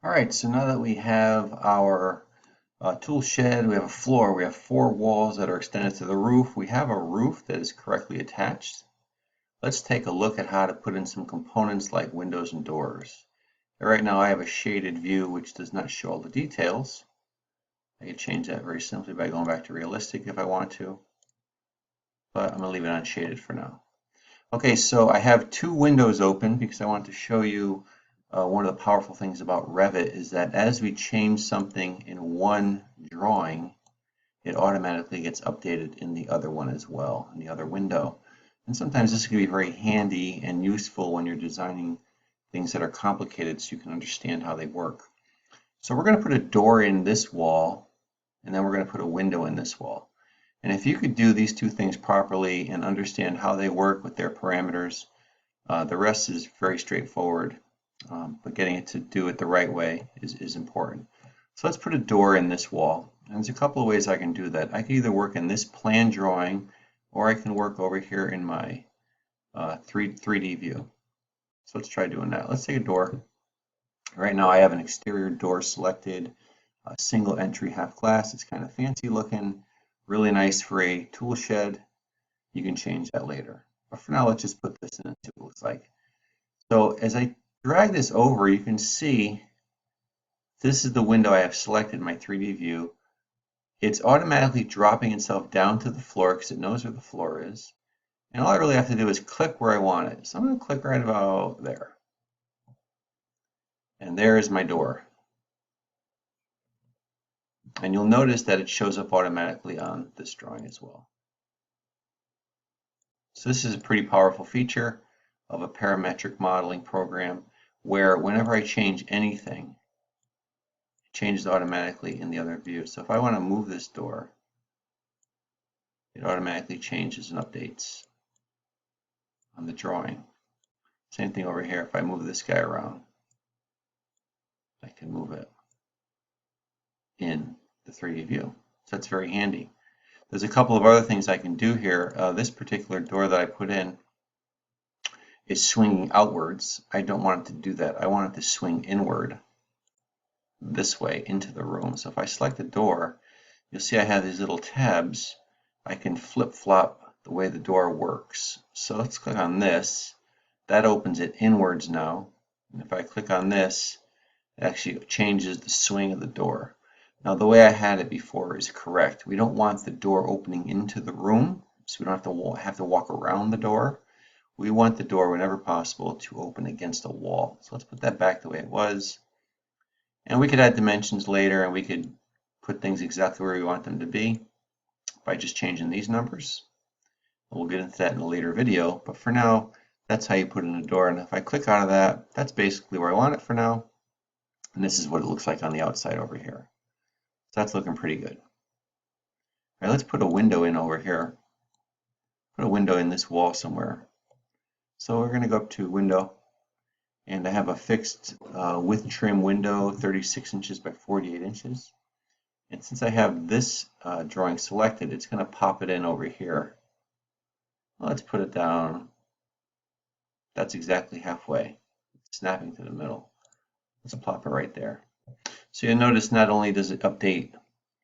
All right, so now that we have our tool shed, we have a floor, we have four walls that are extended to the roof, we have a roof that is correctly attached. Let's take a look at how to put in some components like windows and doors. Right now I have a shaded view which does not show all the details. I can change that very simply by going back to realistic if I want to, but I'm going to leave it unshaded for now. Okay, so I have two windows open because I want to show you one of the powerful things about Revit is that as we change something in one drawing, it automatically gets updated in the other one as well, in the other window. And sometimes this can be very handy and useful when you're designing things that are complicated so you can understand how they work. So we're going to put a door in this wall, and then we're going to put a window in this wall. And if you could do these two things properly and understand how they work with their parameters, the rest is very straightforward, but getting it to do it the right way is important. So let's put a door in this wall. And there's a couple of ways I can do that. I can either work in this plan drawing, or I can work over here in my 3D view. So let's try doing that. Let's take a door. Right now I have an exterior door selected, a single entry half glass. It's kind of fancy looking. Really nice for a tool shed. You can change that later. But for now, let's just put this in and see what it looks like. So as I drag this over, you can see this is the window I have selected in my 3D view. It's automatically dropping itself down to the floor because it knows where the floor is. And all I really have to do is click where I want it. So I'm going to click right about there. And there is my door. And you'll notice that it shows up automatically on this drawing as well. So this is a pretty powerful feature of a parametric modeling program where whenever I change anything, it changes automatically in the other view. So if I want to move this door, it automatically changes and updates on the drawing. Same thing over here. If I move this guy around, I can move it in the 3D view. So that's very handy. There's a couple of other things I can do here. This particular door that I put in is swinging outwards. I don't want it to do that. I want it to swing inward this way into the room. So if I select the door, you'll see I have these little tabs. I can flip-flop the way the door works. So let's click on this. That opens it inwards now. And if I click on this, it actually changes the swing of the door. Now the way I had it before is correct. We don't want the door opening into the room, so we don't have to walk around the door. We want the door, whenever possible, to open against a wall. So let's put that back the way it was. And we could add dimensions later, and we could put things exactly where we want them to be by just changing these numbers. We'll get into that in a later video, but for now, that's how you put in a door. And if I click out of that, that's basically where I want it for now. And this is what it looks like on the outside over here. So that's looking pretty good. All right, let's put a window in over here. Put a window in this wall somewhere. So we're going to go up to window, and I have a fixed width trim window, 36 inches by 48 inches. And since I have this drawing selected, it's going to pop it in over here. Well, let's put it down. That's exactly halfway. It's snapping to the middle. Let's plop it right there. So you'll notice not only does it update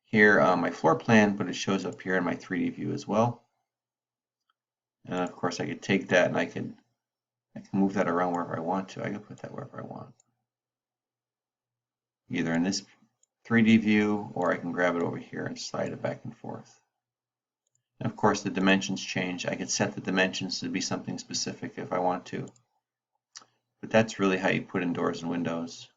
here on my floor plan, but it shows up here in my 3D view as well. And of course I could take that and I can move that around wherever I want to. I can put that wherever I want. Either in this 3D view, or I can grab it over here and slide it back and forth. And of course the dimensions change. I could set the dimensions to be something specific if I want to. But that's really how you put in doors and windows.